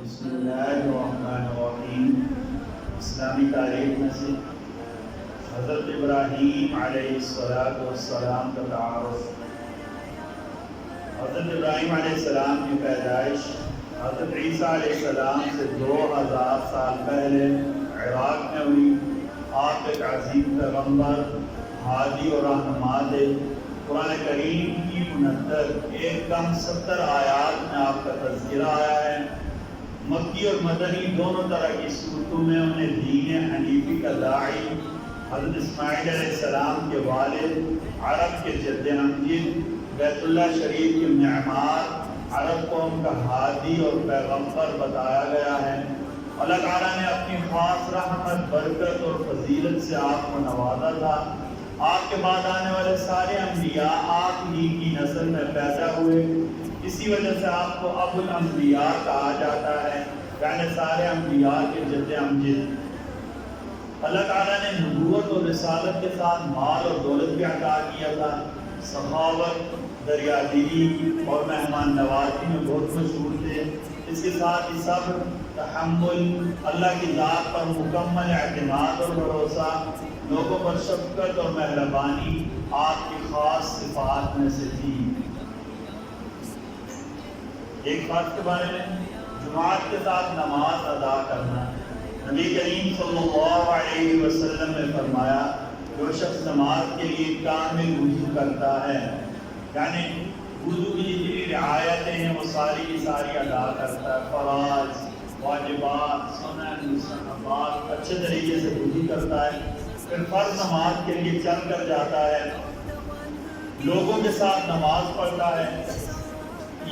بسم اللہ الرحمن الرحیم۔ اسلامی تاریخ میں سے حضرت ابراہیم علیہ السلام کا تعارف۔ حضرت ابراہیم علیہ السلام کی پیدائش حضرت عیسیٰ علیہ السلام سے 2000 سال پہلے عراق میں ہوئی۔ آپ ایک عظیم پیغمبر، ہادی اور رہنما تھے۔ قرآن کریم کی 70 آیات میں آپ کا تذکرہ آیا ہے۔ مکی اور مدنی دونوں طرح کی صورتوں میں انہیں دین حنیفی کا داعی، حضرت اسماعیل علیہ السلام کے والد، عرب کے جد امجد، بیت اللہ شریف کے معمار، عرب قوم کا ہادی اور پیغمبر بتایا گیا ہے۔ اللہ تعالیٰ نے اپنی خاص رحمت، برکت اور فضیلت سے آپ کو نوازا تھا۔ آپ کے بعد آنے والے سارے انبیاء آپ ہی کی نسل میں پیدا ہوئے، اسی وجہ سے آپ کو ابو الانبیاء کہا جاتا ہے، یعنی سارے انبیاء کے جد امجد۔ اللہ تعالیٰ نے نبوت اور رسالت کے ساتھ مال اور دولت بھی عطا کیا تھا۔ سخاوت، دریا دلی اور مہمان نوازی میں بہت مشہور تھے۔ اس کے ساتھ ہی صبر، تحمل، اللہ کی ذات پر مکمل اعتماد اور بھروسہ، لوگوں پر شفقت اور مہربانی آپ کی خاص صفات میں سے تھی۔ ایک بات کے بارے میں، جماعت کے ساتھ نماز ادا کرنا۔ نبی کریم صلی اللہ علیہ وسلم نے فرمایا، جو شخص نماز کے لیے کامل وضو کرتا ہے، یعنی وضو کی جتنی رعایتیں ہیں وہ ساری کی ساری ادا کرتا ہے، فرائض، واجبات، سنن، مستحبات اچھے طریقے سے وضو کرتا ہے، پھر فرض نماز کے لیے چل کر جاتا ہے، لوگوں کے ساتھ نماز پڑھتا ہے،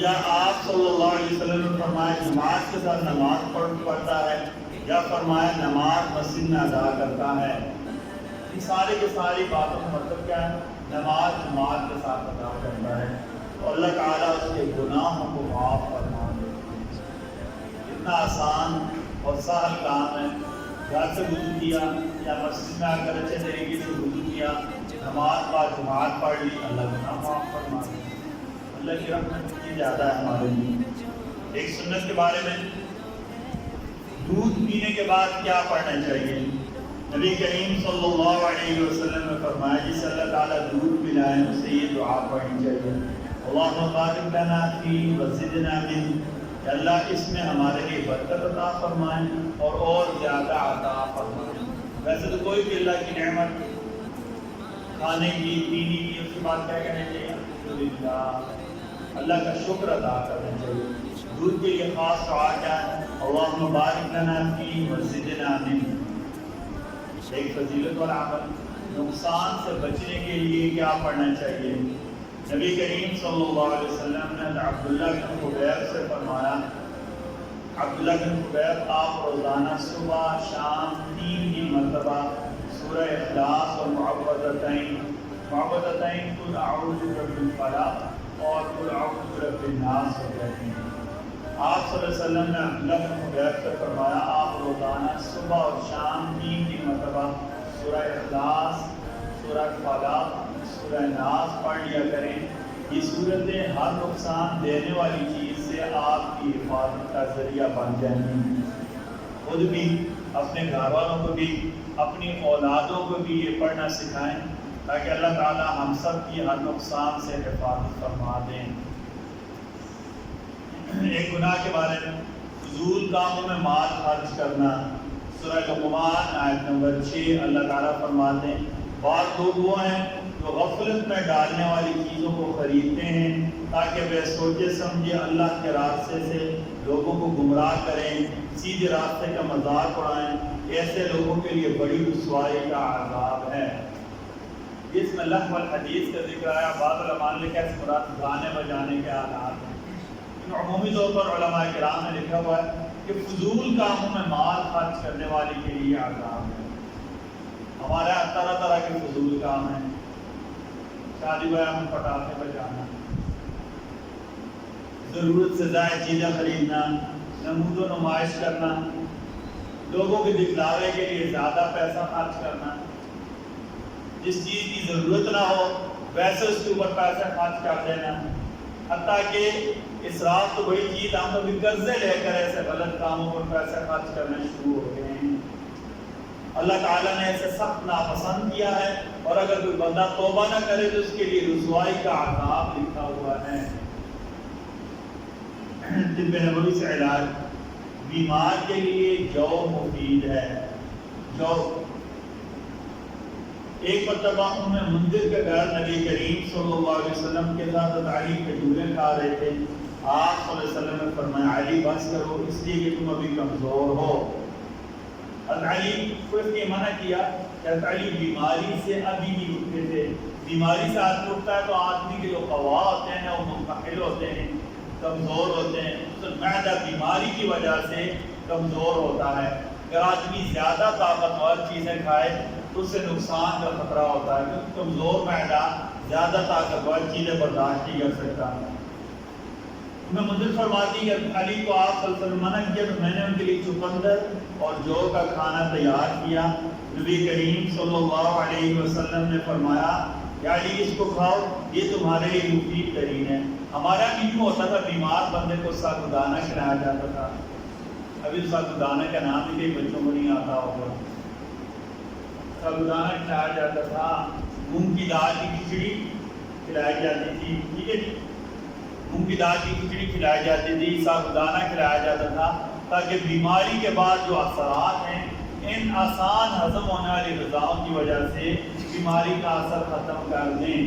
یا آپ صلی اللہ علیہ وسلم نے فرمایا جماعت کے ساتھ نماز پڑھتا ہے، یا فرمایا نماز مسجد میں ادا کرتا ہے، ان سارے کے ساری باتوں کا مطلب کیا ہے؟ نماز جماعت کے ساتھ ادا کرتا ہے تو اللہ تعالیٰ اس کے گناہوں کو معاف فرما دے۔ اتنا آسان اور سہل کام ہے، گھر سے وضو کیا یا مسجد میں آ کر اچھے طریقے سے وضو کیا، نماز با جماعت پڑھ لی، اللہ گناہ معاف فرما دے۔ اللہ کی رحمت کی زیادہ ہے ہمارے لیے۔ ایک سنت کے بارے میں، دودھ پینے کے بعد کیا پڑھنا چاہیے؟ نبی کریم صلی اللہ علیہ وسلم نے فرمایا جس اللہ تعالیٰ دودھ پلائے اسے یہ دعا پڑھنی چاہیے، اللہم بارک لنا فیہ وزدنا منہ، کہ اللہ اس میں ہمارے لیے برکت عطا فرمائیں اور زیادہ عطا فرمائیں۔ ویسے تو کوئی بھی اللہ کی نعمت کھانے کی، پینے کی، اس کے بعد کیا کہنا چاہیے؟ الحمدللہ، اللہ کا شکر ادا کرنا چاہیے۔ دودھ کے لیے خاص دعا کیا ہے؟ اللہم بارک لنا فیہ وزدنا منہ۔ ایک فضیلت والا عمل، نقصان سے بچنے کے لیے کیا پڑھنا چاہیے؟ نبی کریم صلی اللہ علیہ وسلم نے عبداللہ بن خبیب سے فرمایا، عبداللہ بن خبیب آپ روزانہ صبح شام 3 مرتبہ سورہ اخلاص اور معوذتین قل اعوذ برب الفلق اور قل اعوذ برب الناس ہو کہتے ہیں۔ آپ صلی اللہ علیہ وسلم نے عبداللہ بن خبیب سے فرمایا آپ روزانہ صبح اور شام 3 مرتبہ سورہ اخلاص، سورہ فلق، سورہ ناس پڑھ لیا کریں۔ یہ صورتیں ہر نقصان دینے والی چیز سے آپ کی حفاظت کا ذریعہ بن جائیں گی۔ خود بھی، اپنے گھر والوں کو بھی، اپنی اولادوں کو بھی یہ پڑھنا سکھائیں تاکہ اللہ تعالیٰ ہم سب کی ہر نقصان سے حفاظت فرما دیں۔ ایک گناہ کے بارے میں، فضول کاموں میں مال خرچ کرنا۔ سورہ لقمان آیت نمبر 6 اللہ تعالیٰ فرماتے ہیں بعض لوگ وہ ہیں جو غفلت میں ڈالنے والی چیزوں کو خریدتے ہیں تاکہ وہ سوچے سمجھے اللہ کے راستے سے لوگوں کو گمراہ کریں، سیدھے راستے کا مذاق اڑائیں۔ ایسے لوگوں کے لیے بڑی رسوائی کا عذاب ہے۔ اس میں لغو الحدیث کا ذکر آیا، بعض علماء نے کہا اس مراد گانے بجانے کے آلات ہیں۔ عمومی طور پر علماء کرام نے لکھا ہوا ہے کہ فضول کاموں میں مال خرچ کرنے والے کے لیے عذاب ہے۔ ہمارے یہاں طرح طرح کے فضول کام ہیں، شادی بیاہ میں پٹاخے بجانا، ضرورت سے زائد چیزیں خریدنا، نمود و نمائش کرنا، لوگوں کے دکھلاوے کے لیے زیادہ پیسہ خرچ کرنا، جس چیز کی ضرورت نہ ہو ویسے اس کے اوپر پیسہ خرچ کر دینا، حتیٰ کہ اسراف تو بڑی چیز، ہم کبھی قرضے لے کر ایسے غلط کاموں پر پیسہ خرچ کرنا شروع ہو گئے ہیں۔ اللہ تعالیٰ نے ایسے سخت ناپسند کیا ہے، اور اگر کوئی بندہ توبہ نہ کرے تو اس کے لیے رسوائی کا عذاب لکھا ہوا ہے۔ طب نبوی سے علاج، بیمار کے لیے جو مفید ہے۔ جو ایک مرتبہ منذر کے گھر نبی کریم صلی اللہ علیہ وسلم کے ساتھ علی کھجوریں کھا رہے تھے۔ آپ صلی اللہ علیہ وسلم نے فرمایا علی بس کرو، اس لیے کہ تم ابھی کمزور ہو۔ علی کو اس نے منع کیا کہ علی بیماری سے ابھی نہیں اٹھتے تھے۔ بیماری سے آدمی اٹھتا ہے تو آدمی کے جو قوا ہوتے ہیں وہ منتقل ہوتے ہیں، کمزور ہوتے ہیں۔ تو معدہ بیماری کی وجہ سے کمزور ہوتا ہے۔ اگر آدمی زیادہ طاقتور چیزیں کھائے تو اس سے نقصان کا خطرہ ہوتا ہے، کیونکہ کمزور معدہ زیادہ طاقتور چیزیں برداشت نہیں کر سکتا۔ میں منظر فرماتی کہ علی کو آپ صلی اللہ علیہ وسلم منع کیا تو میں نے ان کے لیے چقندر اور جو کا کھانا تیار کیا۔ نبی کریم صلی اللہ علیہ وسلم نے فرمایا کہ علی اس کو کھاؤ، یہ تمہارے لیے مفید ترین ہے۔ ہمارا بھی یوں ہوتا تھا، بیمار بندے کو ساگودانہ کھلایا جاتا تھا۔ ابھی ساگودانہ کا نام بھی کئی بچوں کو نہیں آتا ہوگا۔ ساگودانہ کھلایا جاتا تھا، مونگ کی دال کی کھچڑی کھلائی جاتی تھی، ٹھیک ہے، مونگ کی دال کی کھچڑی کھلائی جاتی تھی، ساگودانہ کھلایا جاتا تھا، تاکہ بیماری کے بعد جو اثرات ہیں ان آسان ہضم ہونے والی غذاؤں کی وجہ سے بیماری کا اثر ختم کر دیں۔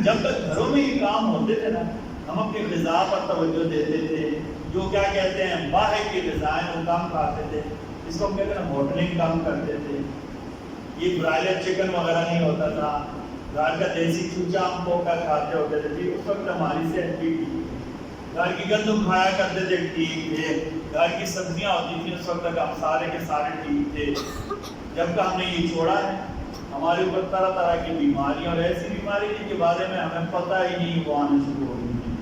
جب تک گھروں میں یہ کام ہوتے تھے نا، ہم اپنی غذا پر توجہ دیتے تھے، جو کیا کہتے ہیں باہر کی غذائیں وہ کم کھاتے تھے، اس کو ہم کہتے ہیں ہوٹلنگ کم کرتے تھے، یہ برائلر چکن وغیرہ نہیں ہوتا تھا، گھر کا دیسی چوچا ہم پوکا کھاتے ہوتے تھے، اس وقت ہماری صحت بھی ٹھیک تھی۔ گھر کی گندم کھایا کرتے تھے، ٹھیک تھے، گھر کی سبزیاں ہوتی تھیں، اس وقت تک ہم سارے کے سارے ٹھیک تھے۔ جب کہ ہم نے یہ چھوڑا ہے، ہمارے اوپر طرح طرح کی بیماریاں اور ایسی بیماری جن کے بارے میں ہمیں پتہ ہی نہیں وہ آنا شروع ہو گئی ہیں۔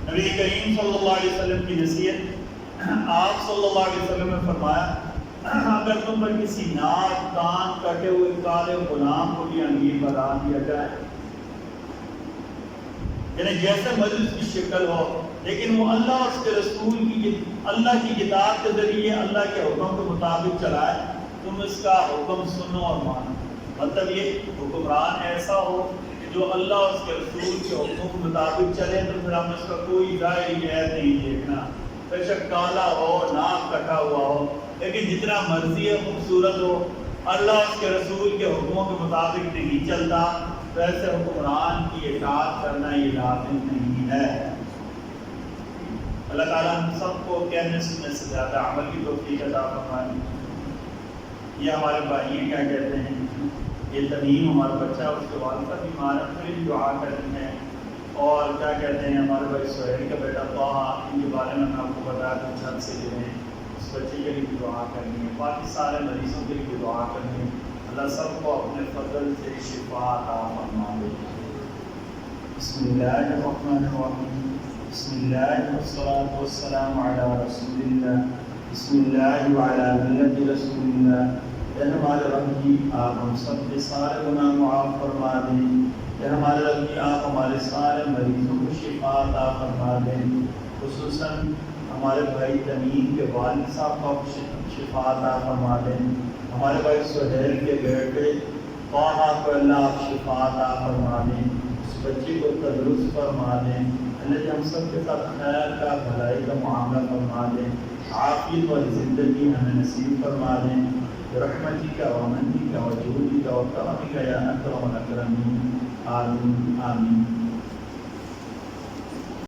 نبی کریم صلی اللہ علیہ وسلم کی نصیحت، آپ صلی اللہ علیہ وسلم نے فرمایا اگر تم پر کسی ناک کان کٹے ہوئے کالے غلام کو بھی امیر بنا دیا جائے، یعنی جیسے مرض کی شکل ہو، لیکن وہ اللہ اور اس کے رسول کی اللہ کی کتاب کے ذریعے اللہ کے حکم کے مطابق چلائے، تم اس کا حکم سنو اور مانو۔ مطلب یہ حکمران ایسا ہو کہ جو اللہ اور اس کے رسول کے حکم کے مطابق چلے، تو پھر ہم اس کا کوئی ظاہری عیب نہیں دیکھنا، بے شک کالا ہو، ناک کٹا ہوا ہو، لیکن جتنا مرضی ہے خوبصورت ہو، اللہ اور اس کے رسول کے حکموں کے مطابق نہیں چلتا، تو ایسے حکمران کی اطاعت کرنا یہ لازم نہیں ہے۔ اللہ تعالیٰ ہم سب کو کہنے سننے سے زیادہ عمل کی توفیق عطا فرمائے۔ یہ ہمارے بھائی کیا کہتے ہیں، یہ تمیم ہمارا بچہ، اس کے والدہ بیمار ہے، پھر دعا کرنی ہے، اور کیا کہتے ہیں ہمارے بھائی سہیل کا بیٹا طٰہٰ، ان کے بارے میں آپ کو بتایا تھا، چھت سے جو ہے اس بچے کے لیے بھی دعا کرنی ہے، باقی سارے مریضوں کے لیے بھی دعا کرنی ہے۔ اللہ سب کو اپنے فضل سے شفا عطا فرما دے۔ بسم اللہ الرحمن الرحیم، بسم اللہ والصلاة والسلام علی رسول اللہ، بسم اللہ وعلی ملت رسول اللہ۔ اے ہمارے رب کی آپ ہم سب کے سارے گناہ معاف فرما دیں۔ اے ہمارے رب کی آپ ہمارے سارے مریضوں کو شفا عطا فرما دیں، خصوصاً ہمارے بھائی تمیم کے والد صاحب کو شفا عطا فرما دیں، ہمارے بھائی سہیل کے بیٹے طٰہٰ کو اللہ آپ شفا عطا فرما دیں، اس بچے کو تندرست فرما دیں، اللہ جی ہم سب کے ساتھ خیر کا بھلائی کا معاملہ فرما دیں، عافیت والی زندگی ہمیں نصیب فرما دیں، برحمتی کا ومنی کا وجودی کا وکرمی کا یا اکرم الاکرمین، آمین آمین۔